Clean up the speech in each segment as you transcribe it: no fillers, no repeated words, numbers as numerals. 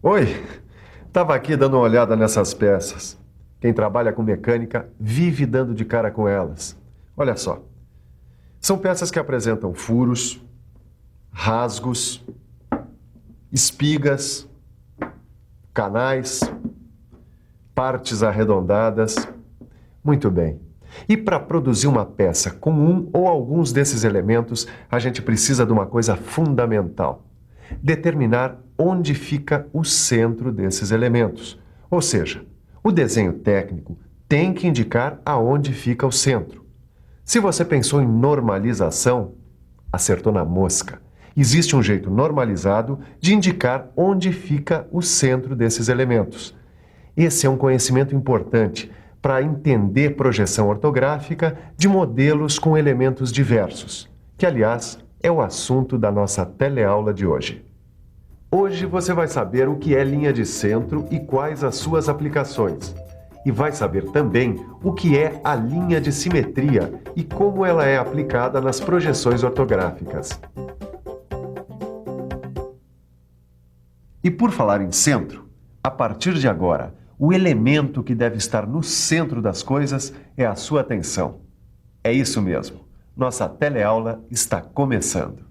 Oi, estava aqui dando uma olhada nessas peças. Quem trabalha com mecânica vive dando de cara com elas. Olha só, são peças que apresentam furos, rasgos, espigas, canais, partes arredondadas. Muito bem. E para produzir uma peça com um ou alguns desses elementos, a gente precisa de uma coisa fundamental: determinar onde fica o centro desses elementos. Ou seja, o desenho técnico tem que indicar aonde fica o centro. Se você pensou em normalização, acertou na mosca. Existe um jeito normalizado de indicar onde fica o centro desses elementos. Esse é um conhecimento importante para entender projeção ortográfica de modelos com elementos diversos, que, aliás, é o assunto da nossa teleaula de hoje. Hoje você vai saber o que é linha de centro e quais as suas aplicações. E vai saber também o que é a linha de simetria e como ela é aplicada nas projeções ortográficas. E por falar em centro, a partir de agora, o elemento que deve estar no centro das coisas é a sua atenção. É isso mesmo. Nossa teleaula está começando.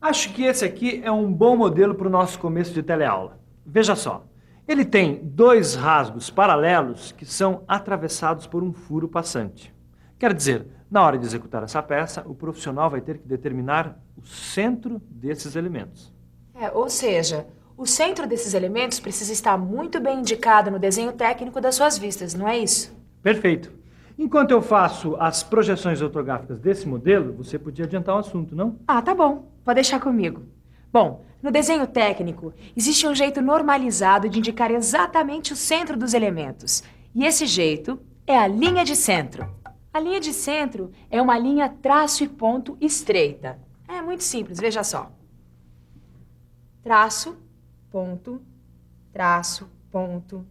Acho que esse aqui é um bom modelo para o nosso começo de teleaula. Veja só, ele tem dois rasgos paralelos que são atravessados por um furo passante. Quer dizer, na hora de executar essa peça, o profissional vai ter que determinar o centro desses elementos. Ou seja, o centro desses elementos precisa estar muito bem indicado no desenho técnico das suas vistas, não é isso? Perfeito. Enquanto eu faço as projeções ortográficas desse modelo, você podia adiantar o assunto, não? Ah, tá bom. Pode deixar comigo. Bom, no desenho técnico, existe um jeito normalizado de indicar exatamente o centro dos elementos. E esse jeito é a linha de centro. A linha de centro é uma linha traço e ponto estreita. É muito simples, veja só. Traço, ponto, traço, ponto,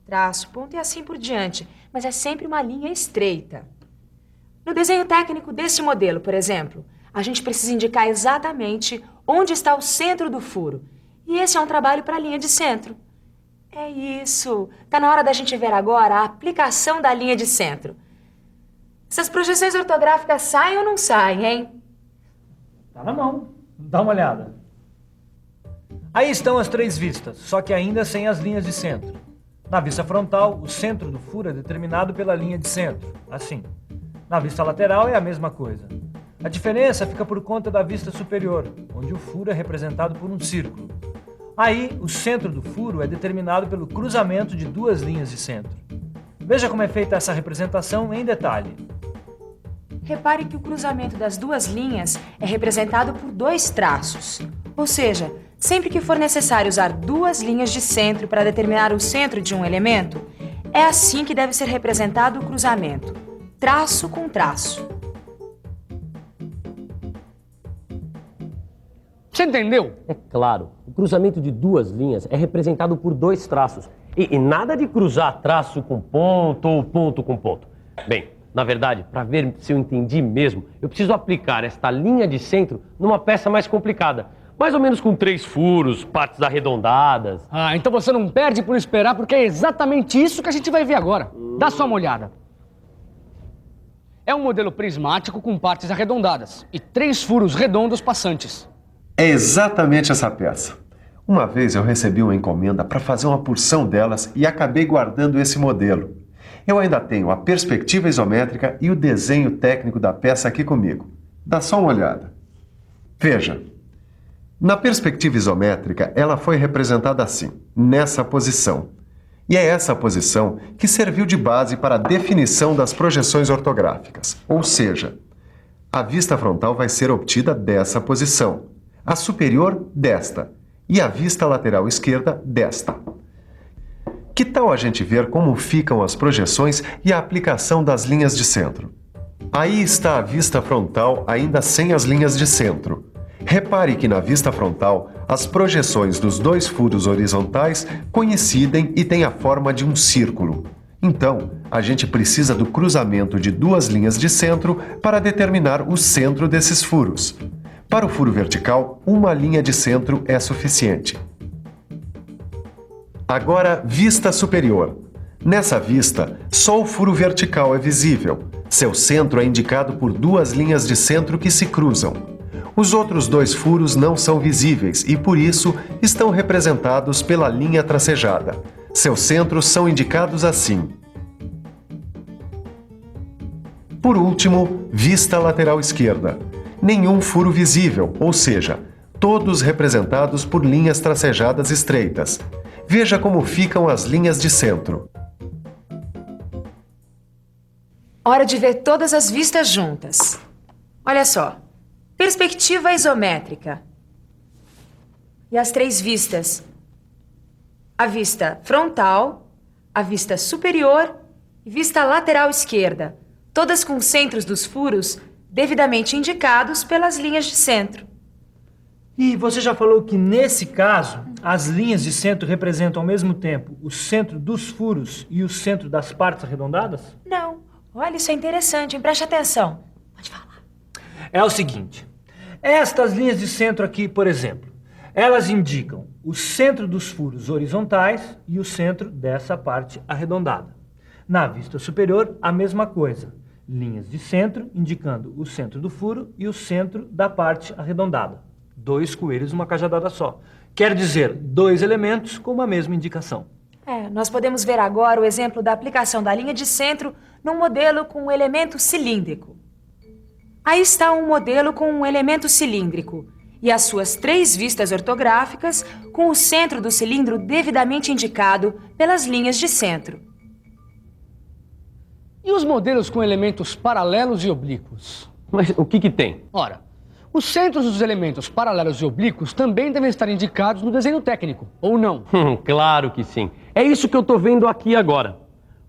traço, ponto e assim por diante. Mas é sempre uma linha estreita. No desenho técnico deste modelo, por exemplo, a gente precisa indicar exatamente onde está o centro do furo. E esse é um trabalho para a linha de centro. É isso. Está na hora da gente ver agora a aplicação da linha de centro. Essas projeções ortográficas saem ou não saem, hein? Tá na mão. Dá uma olhada. Aí estão as três vistas, só que ainda sem as linhas de centro. Na vista frontal, o centro do furo é determinado pela linha de centro, assim. Na vista lateral é a mesma coisa. A diferença fica por conta da vista superior, onde o furo é representado por um círculo. Aí, o centro do furo é determinado pelo cruzamento de duas linhas de centro. Veja como é feita essa representação em detalhe. Repare que o cruzamento das duas linhas é representado por dois traços. Ou seja, sempre que for necessário usar duas linhas de centro para determinar o centro de um elemento, é assim que deve ser representado o cruzamento, traço com traço. Você entendeu? É claro, o cruzamento de duas linhas é representado por dois traços. E nada de cruzar traço com ponto ou ponto com ponto. Bem, na verdade, para ver se eu entendi mesmo, eu preciso aplicar esta linha de centro numa peça mais complicada. Mais ou menos com 3 furos, partes arredondadas. Ah, então você não perde por esperar, porque é exatamente isso que a gente vai ver agora. Dá só uma olhada. É um modelo prismático com partes arredondadas e 3 furos redondos passantes. É exatamente essa peça. Uma vez eu recebi uma encomenda para fazer uma porção delas e acabei guardando esse modelo. Eu ainda tenho a perspectiva isométrica e o desenho técnico da peça aqui comigo. Dá só uma olhada. Veja. Na perspectiva isométrica, ela foi representada assim, nessa posição. E é essa posição que serviu de base para a definição das projeções ortográficas. Ou seja, a vista frontal vai ser obtida dessa posição, a superior desta e a vista lateral esquerda desta. Que tal a gente ver como ficam as projeções e a aplicação das linhas de centro? Aí está a vista frontal ainda sem as linhas de centro. Repare que na vista frontal, as projeções dos 2 furos horizontais coincidem e têm a forma de um círculo. Então, a gente precisa do cruzamento de duas linhas de centro para determinar o centro desses furos. Para o furo vertical, uma linha de centro é suficiente. Agora, vista superior. Nessa vista, só o furo vertical é visível. Seu centro é indicado por duas linhas de centro que se cruzam. Os outros dois furos não são visíveis e, por isso, estão representados pela linha tracejada. Seus centros são indicados assim. Por último, vista lateral esquerda. Nenhum furo visível, ou seja, todos representados por linhas tracejadas estreitas. Veja como ficam as linhas de centro. Hora de ver todas as vistas juntas. Olha só. Perspectiva isométrica. E as três vistas. A vista frontal, a vista superior e vista lateral esquerda. Todas com centros dos furos devidamente indicados pelas linhas de centro. E você já falou que, nesse caso, as linhas de centro representam ao mesmo tempo o centro dos furos e o centro das partes arredondadas? Não. Olha, isso é interessante, hein? Preste atenção. Pode falar. É o seguinte, estas linhas de centro aqui, por exemplo, elas indicam o centro dos furos horizontais e o centro dessa parte arredondada. Na vista superior, a mesma coisa. Linhas de centro indicando o centro do furo e o centro da parte arredondada. Dois coelhos numa cajadada só. Quer dizer, dois elementos com a mesma indicação. Nós podemos ver agora o exemplo da aplicação da linha de centro num modelo com um elemento cilíndrico. Aí está um modelo com um elemento cilíndrico e as suas três vistas ortográficas com o centro do cilindro devidamente indicado pelas linhas de centro. E os modelos com elementos paralelos e oblíquos? Mas o que tem? Ora, os centros dos elementos paralelos e oblíquos também devem estar indicados no desenho técnico, ou não? Claro que sim. É isso que eu estou vendo aqui agora.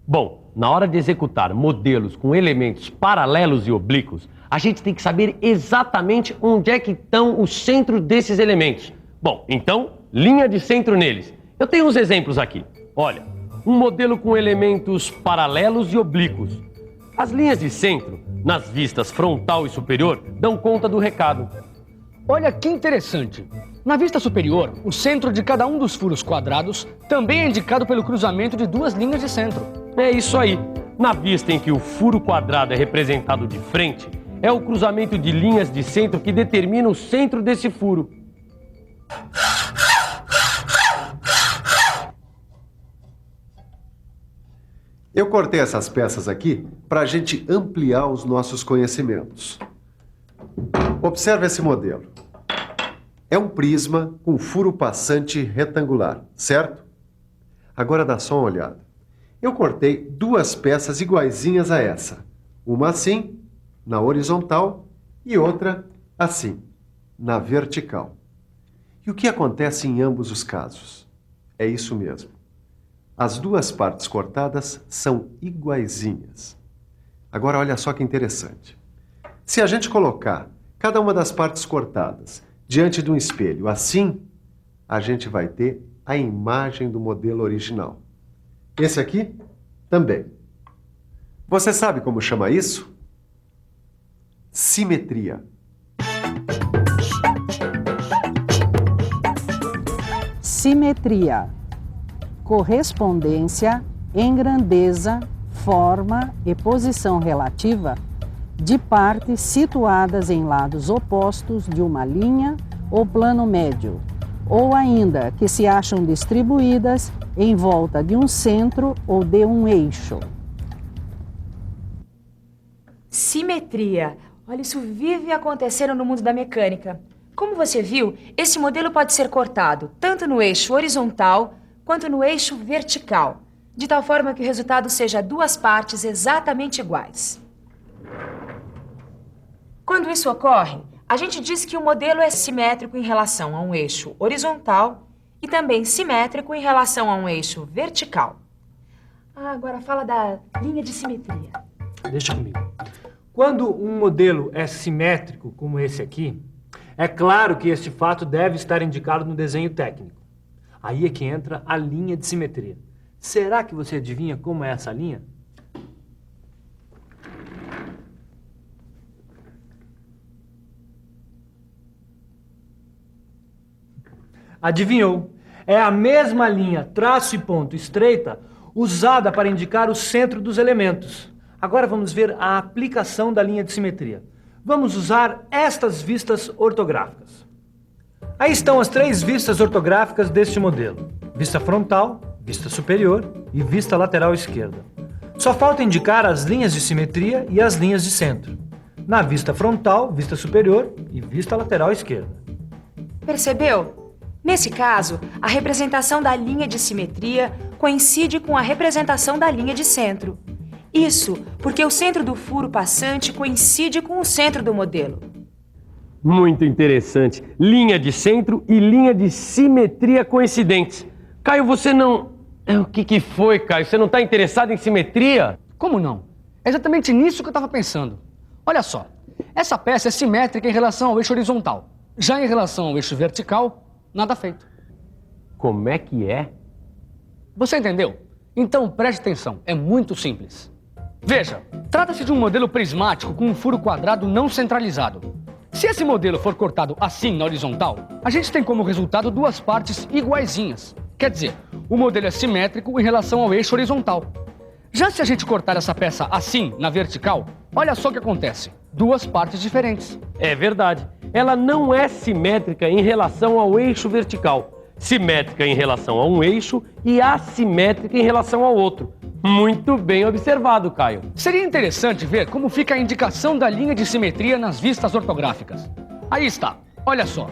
Bom, na hora de executar modelos com elementos paralelos e oblíquos, a gente tem que saber exatamente onde é que estão os centros desses elementos. Bom, então, linha de centro neles. Eu tenho uns exemplos aqui. Olha, um modelo com elementos paralelos e oblíquos. As linhas de centro, nas vistas frontal e superior, dão conta do recado. Olha que interessante. Na vista superior, o centro de cada um dos furos quadrados também é indicado pelo cruzamento de duas linhas de centro. É isso aí. Na vista em que o furo quadrado é representado de frente, é o cruzamento de linhas de centro que determina o centro desse furo. Eu cortei essas peças aqui para a gente ampliar os nossos conhecimentos. Observe esse modelo. É um prisma com furo passante retangular, certo? Agora dá só uma olhada. Eu cortei duas peças iguaizinhas a essa. Uma assim, na horizontal, e outra assim, na vertical. E o que acontece em ambos os casos? É isso mesmo. As duas partes cortadas são iguaizinhas. Agora olha só que interessante. Se a gente colocar cada uma das partes cortadas diante de um espelho assim, a gente vai ter a imagem do modelo original. Esse aqui também. Você sabe como chama isso? Simetria. Simetria. Correspondência em grandeza, forma e posição relativa de partes situadas em lados opostos de uma linha ou plano médio, ou ainda que se acham distribuídas em volta de um centro ou de um eixo. Simetria. Olha, isso vive acontecendo no mundo da mecânica. Como você viu, esse modelo pode ser cortado tanto no eixo horizontal quanto no eixo vertical, de tal forma que o resultado seja duas partes exatamente iguais. Quando isso ocorre, a gente diz que o modelo é simétrico em relação a um eixo horizontal e também simétrico em relação a um eixo vertical. Agora fala da linha de simetria. Deixa comigo. Quando um modelo é simétrico, como esse aqui, é claro que este fato deve estar indicado no desenho técnico. Aí é que entra a linha de simetria. Será que você adivinha como é essa linha? Adivinhou? É a mesma linha traço e ponto estreita usada para indicar o centro dos elementos. Agora vamos ver a aplicação da linha de simetria. Vamos usar estas vistas ortográficas. Aí estão as 3 vistas ortográficas deste modelo: vista frontal, vista superior e vista lateral esquerda. Só falta indicar as linhas de simetria e as linhas de centro. Na vista frontal, vista superior e vista lateral esquerda. Percebeu? Nesse caso, a representação da linha de simetria coincide com a representação da linha de centro. Isso porque o centro do furo passante coincide com o centro do modelo. Muito interessante. Linha de centro e linha de simetria coincidentes. Caio, você não... O que foi, Caio? Você não está interessado em simetria? Como não? É exatamente nisso que eu estava pensando. Olha só, essa peça é simétrica em relação ao eixo horizontal. Já em relação ao eixo vertical, nada feito. Como é que é? Você entendeu? Então preste atenção, é muito simples. Veja, trata-se de um modelo prismático com um furo quadrado não centralizado. Se esse modelo for cortado assim na horizontal, a gente tem como resultado 2 partes iguaizinhas. Quer dizer, o modelo é simétrico em relação ao eixo horizontal. Já se a gente cortar essa peça assim na vertical, olha só o que acontece. 2 partes diferentes. É verdade. Ela não é simétrica em relação ao eixo vertical. Simétrica em relação a um eixo e assimétrica em relação ao outro. Muito bem observado, Caio. Seria interessante ver como fica a indicação da linha de simetria nas vistas ortográficas. Aí está, olha só.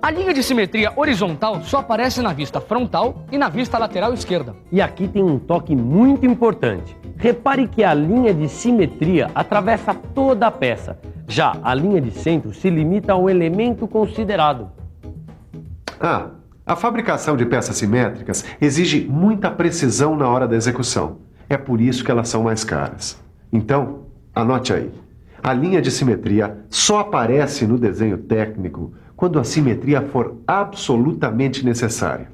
A linha de simetria horizontal só aparece na vista frontal e na vista lateral esquerda. E aqui tem um toque muito importante. Repare que a linha de simetria atravessa toda a peça. Já a linha de centro se limita ao elemento considerado. A fabricação de peças simétricas exige muita precisão na hora da execução. É por isso que elas são mais caras. Então, anote aí. A linha de simetria só aparece no desenho técnico quando a simetria for absolutamente necessária.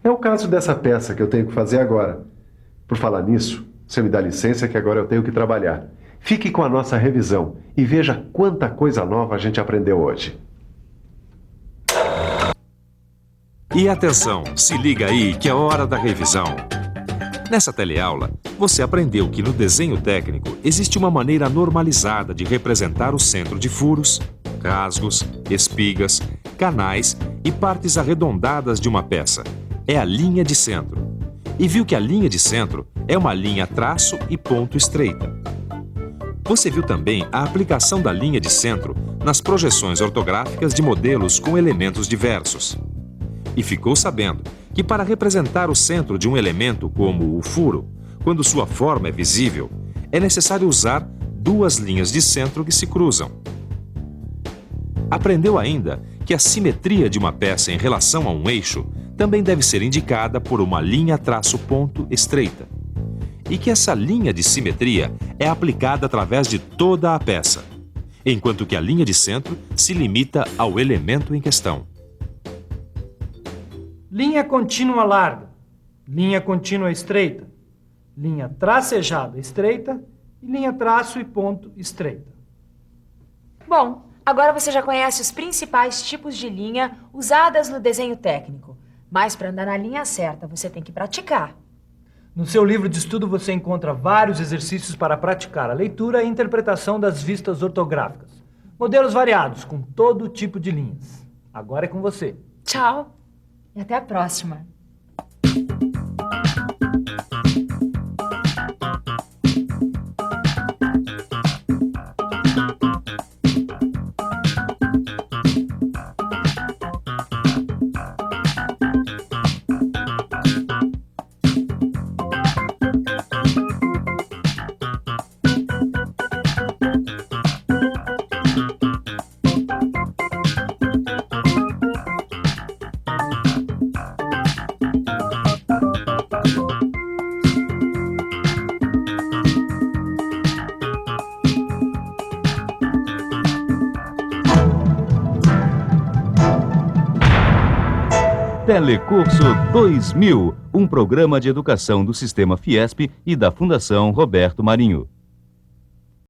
É o caso dessa peça que eu tenho que fazer agora. Por falar nisso, você me dá licença que agora eu tenho que trabalhar. Fique com a nossa revisão e veja quanta coisa nova a gente aprendeu hoje. E atenção, se liga aí que é hora da revisão. Nessa teleaula, você aprendeu que no desenho técnico existe uma maneira normalizada de representar o centro de furos, rasgos, espigas, canais e partes arredondadas de uma peça. É a linha de centro. E viu que a linha de centro é uma linha traço e ponto estreita. Você viu também a aplicação da linha de centro nas projeções ortográficas de modelos com elementos diversos. E ficou sabendo que para representar o centro de um elemento como o furo, quando sua forma é visível, é necessário usar 2 linhas de centro que se cruzam. Aprendeu ainda que a simetria de uma peça em relação a um eixo também deve ser indicada por uma linha traço ponto estreita. E que essa linha de simetria é aplicada através de toda a peça, enquanto que a linha de centro se limita ao elemento em questão. Linha contínua larga, linha contínua estreita, linha tracejada estreita e linha traço e ponto estreita. Bom, agora você já conhece os principais tipos de linha usadas no desenho técnico. Mas para andar na linha certa, você tem que praticar. No seu livro de estudo você encontra vários exercícios para praticar a leitura e interpretação das vistas ortográficas. Modelos variados, com todo tipo de linhas. Agora é com você. Tchau e até a próxima. Telecurso 2000, um programa de educação do Sistema Fiesp e da Fundação Roberto Marinho.